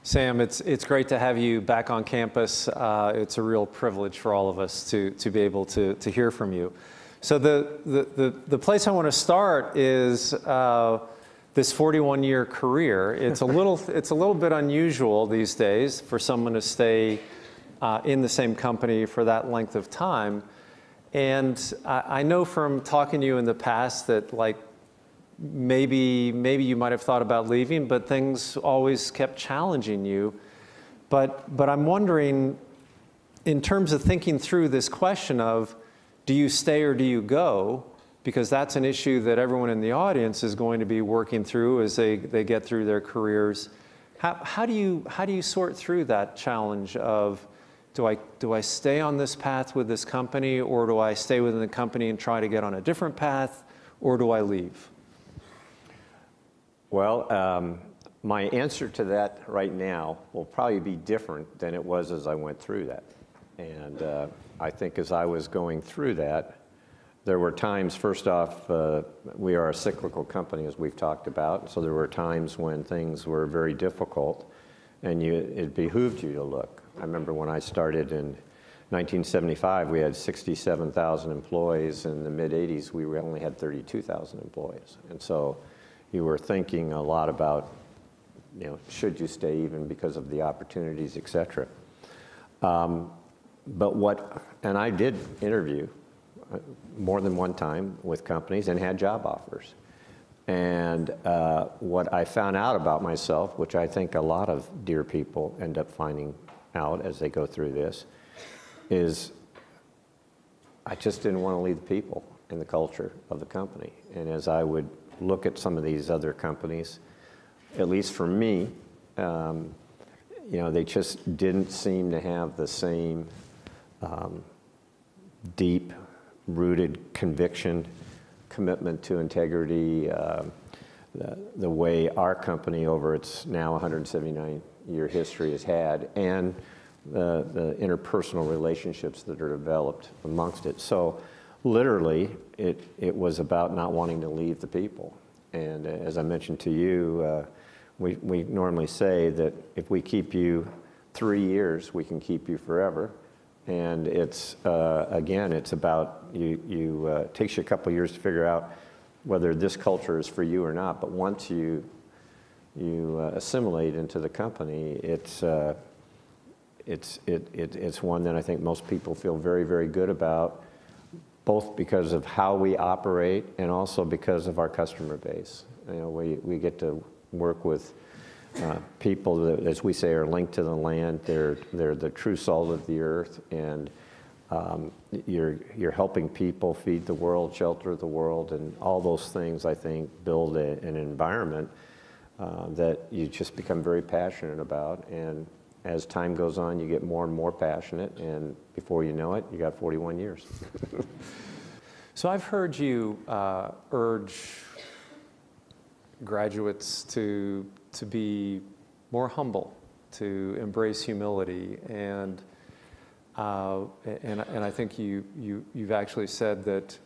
Sam, it's great to have you back on campus. It's a real privilege for all of us to be able to hear from you. So the place I want to start is this 41-year career. It's a little bit unusual these days for someone to stay in the same company for that length of time. And I know from talking to you in the past that maybe you might have thought about leaving, but things always kept challenging you. But I'm wondering, in terms of thinking through this question of, do you stay or do you go? Because that's an issue that everyone in the audience is going to be working through as they get through their careers. How do you sort through that challenge of, do I stay on this path with this company, or do I stay within the company and try to get on a different path, or do I leave? Well, my answer to that right now will probably be different than it was as I went through that. And I think as I was going through that, there were times, first off, we are a cyclical company, as we've talked about, so there were times when things were very difficult, and it behooved you to look. I remember when I started in 1975, we had 67,000 employees. In the mid-'80s, we only had 32,000 employees. And so you were thinking a lot about, should you stay even because of the opportunities, et cetera. And I did interview more than one time with companies and had job offers. And what I found out about myself, which I think a lot of Deere people end up finding out as they go through this, is I just didn't want to leave the people and the culture of the company. And as I would look at some of these other companies, at least for me, they just didn't seem to have the same deep-rooted conviction, commitment to integrity, the way our company over its now 179-year history has had, and the interpersonal relationships that are developed amongst it. So literally, it was about not wanting to leave the people. And as I mentioned to you, we normally say that if we keep you 3 years, we can keep you forever. And it's, again, it's about, it takes you a couple of years to figure out whether this culture is for you or not. But once you assimilate into the company, it's one that I think most people feel very, very good about, both because of how we operate and also because of our customer base. We get to work with people that, as we say, are linked to the land. They're the true salt of the earth, and you're helping people feed the world, shelter the world, and all those things, I think, build an environment that you just become very passionate about. And as time goes on, you get more and more passionate, and before you know it, you got 41 years. So I've heard you urge graduates to be more humble, to embrace humility, and I think you've actually said that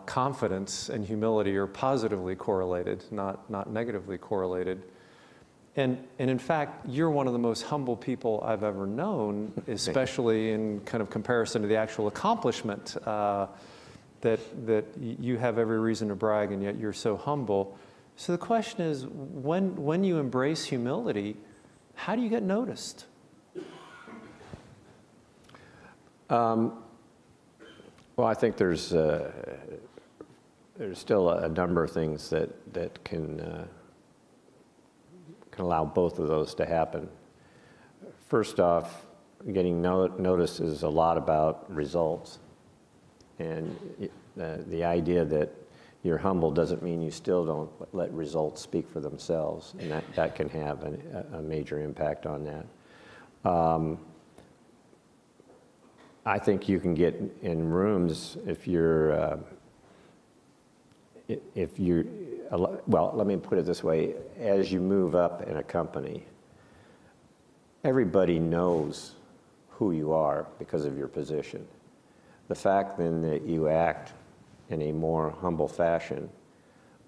confidence and humility are positively correlated, not negatively correlated. And in fact, you're one of the most humble people I've ever known, especially in kind of comparison to the actual accomplishment that you have every reason to brag, and yet you're so humble. So the question is, when you embrace humility, how do you get noticed? Well, I think there's still a number of things that can allow both of those to happen. First off, getting noticed is a lot about results, and the idea that you're humble doesn't mean you still don't let results speak for themselves, and that can have a major impact on that. I think you can get in rooms if you're, well, let me put it this way. As you move up in a company, everybody knows who you are because of your position. The fact then that you act in a more humble fashion,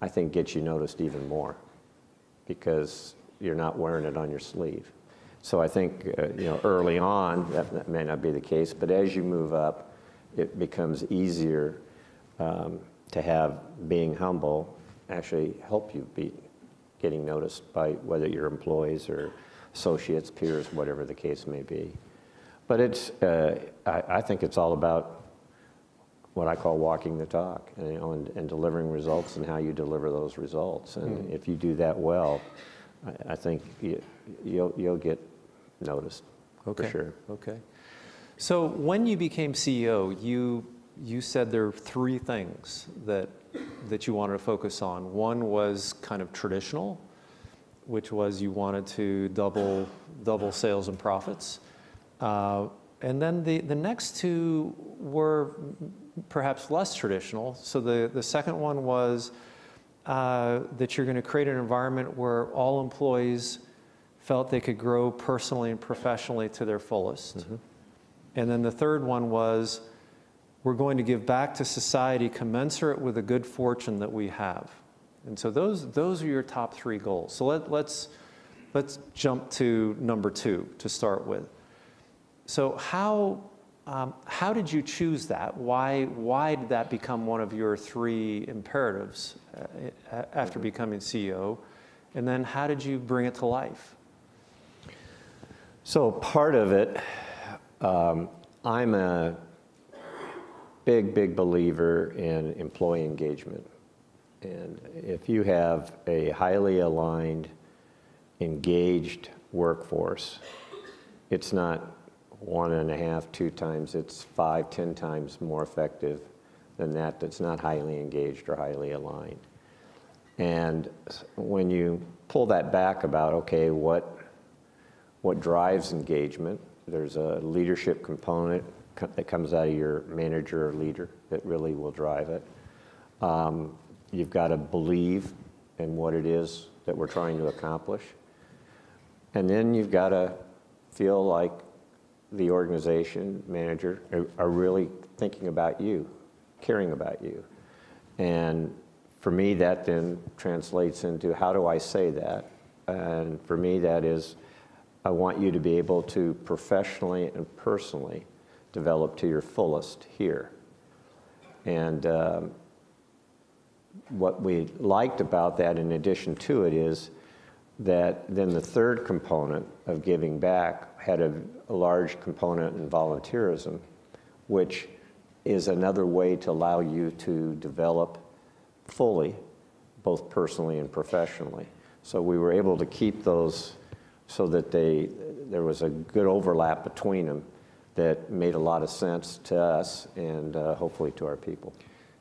I think gets you noticed even more, because you're not wearing it on your sleeve. So I think, you know, early on, that may not be the case, but as you move up, it becomes easier to have being humble actually help you be getting noticed by whether your employees or associates, peers, whatever the case may be. But it's, I think it's all about what I call walking the talk, you know, and delivering results and how you deliver those results. And if you do that well, I think you'll get noticed, for sure. Okay. So when you became CEO, you said there are three things that you wanted to focus on. One was kind of traditional, which was you wanted to double sales and profits. And then the next two were perhaps less traditional. So the second one was that you're going to create an environment where all employees felt they could grow personally and professionally to their fullest. And then the third one was we're going to give back to society commensurate with the good fortune that we have. And so those are your top three goals. So let's jump to number two to start with. So how did you choose that? Why did that become one of your three imperatives after becoming CEO? And then how did you bring it to life? So part of it, I'm a big believer in employee engagement. And if you have a highly aligned, engaged workforce, it's not 1.5, 2 times, it's 5, 10 times more effective than that's not highly engaged or highly aligned. And when you pull that back about, okay, what drives engagement, there's a leadership component that comes out of your manager or leader that really will drive it. You've got to believe in what it is that we're trying to accomplish. And then you've got to feel like the organization, manager, are really thinking about you, caring about you. And for me, that then translates into how do I say that? And for me, that is, I want you to be able to professionally and personally develop to your fullest here. And what we liked about that, in addition to it, is that then the third component of giving back had a large component in volunteerism, which is another way to allow you to develop fully, both personally and professionally. So we were able to keep those so that there was a good overlap between them that made a lot of sense to us and hopefully to our people.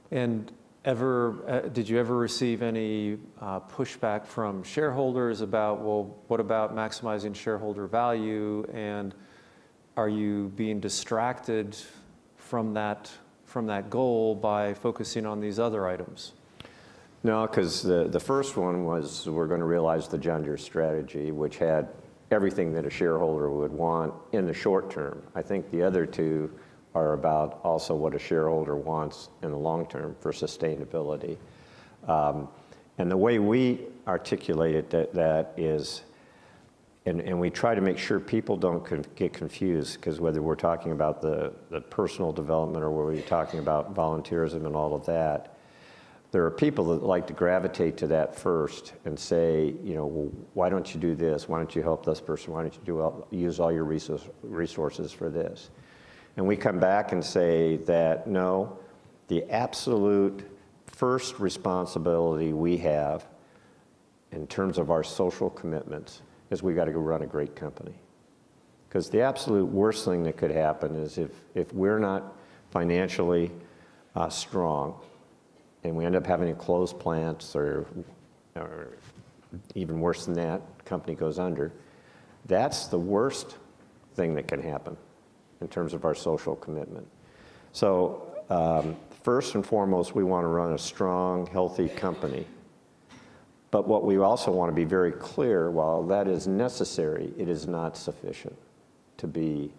And did you ever receive any pushback from shareholders about, well, what about maximizing shareholder value, and are you being distracted from that goal by focusing on these other items? No, because the first one was we're going to realize the John Deere strategy, which had everything that a shareholder would want in the short term. I think the other two are about also what a shareholder wants in the long term for sustainability. And the way we articulate it, that is, and we try to make sure people don't get confused, because whether we're talking about the personal development or whether we're talking about volunteerism and all of that, there are people that like to gravitate to that first and say, you know, well, why don't you do this? Why don't you help this person? Why don't you use all your resources for this? And we come back and say that, no, the absolute first responsibility we have in terms of our social commitments is we got to go run a great company. Because the absolute worst thing that could happen is if we're not financially strong, and we end up having to close plants or even worse than that, company goes under, that's the worst thing that can happen in terms of our social commitment. So first and foremost, we want to run a strong, healthy company. But what we also want to be very clear, while that is necessary, it is not sufficient to be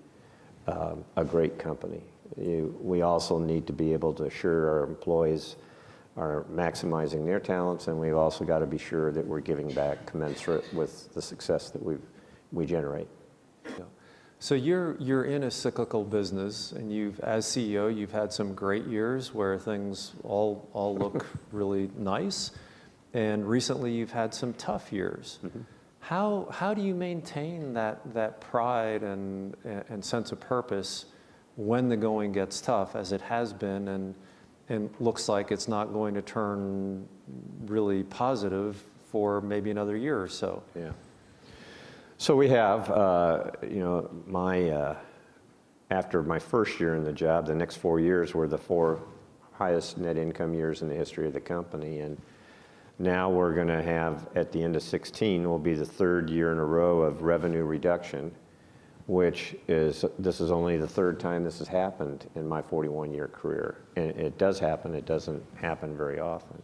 a great company. We also need to be able to assure our employees are maximizing their talents, and we've also got to be sure that we're giving back commensurate with the success that we generate. Yeah. So you're in a cyclical business, and as CEO, you've had some great years where things all look really nice, and recently you've had some tough years. Mm-hmm. How do you maintain that pride and sense of purpose when the going gets tough, as it has been, and looks like it's not going to turn really positive for maybe another year or so? Yeah. So we have, after my first year in the job, the next 4 years were the 4 highest net income years in the history of the company. And now we're going to have, at the end of 16, will be the 3rd year in a row of revenue reduction, which is, this is only the 3rd time this has happened in my 41-year career. And it does happen. It doesn't happen very often.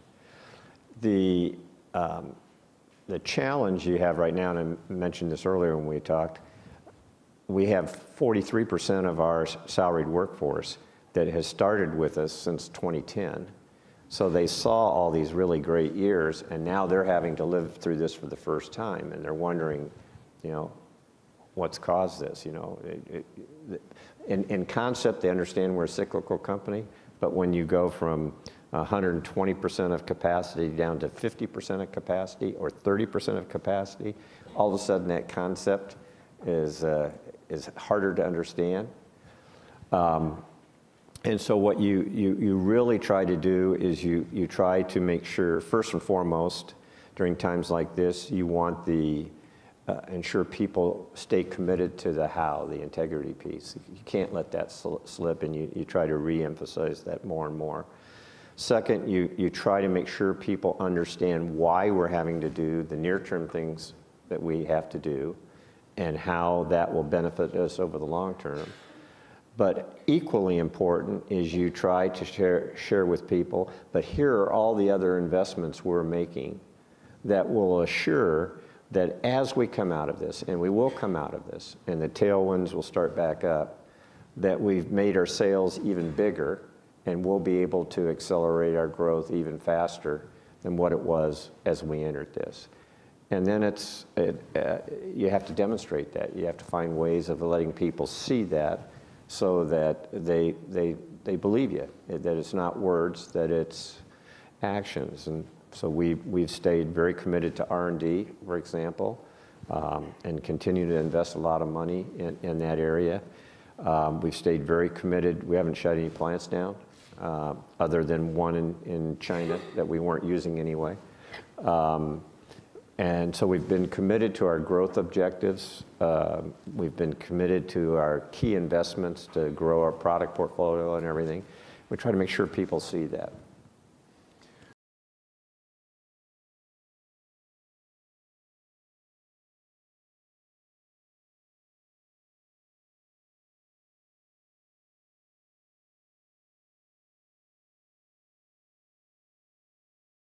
The challenge you have right now, and I mentioned this earlier when we talked, we have 43% of our salaried workforce that has started with us since 2010. So they saw all these really great years, and now they're having to live through this for the first time, and they're wondering, what's caused this? In concept, they understand we're a cyclical company, but when you go from 120% of capacity down to 50% of capacity or 30% of capacity, all of a sudden that concept is harder to understand. And so what you really try to do is you try to make sure, first and foremost, during times like this, you want ensure people stay committed to the how, the integrity piece. You can't let that slip, and you try to re-emphasize that more and more. Second, you try to make sure people understand why we're having to do the near-term things that we have to do and how that will benefit us over the long term. But equally important is you try to share with people, but here are all the other investments we're making that will assure that as we come out of this, and we will come out of this, and the tailwinds will start back up, that we've made our sales even bigger, and we'll be able to accelerate our growth even faster than what it was as we entered this. And then you have to demonstrate that. You have to find ways of letting people see that so that they believe you, that it's not words, that it's actions. And so we've stayed very committed to R&D, for example, and continue to invest a lot of money in that area. We've stayed very committed. We haven't shut any plants down, other than one in China that we weren't using anyway. And so we've been committed to our growth objectives. We've been committed to our key investments to grow our product portfolio and everything. We try to make sure people see that.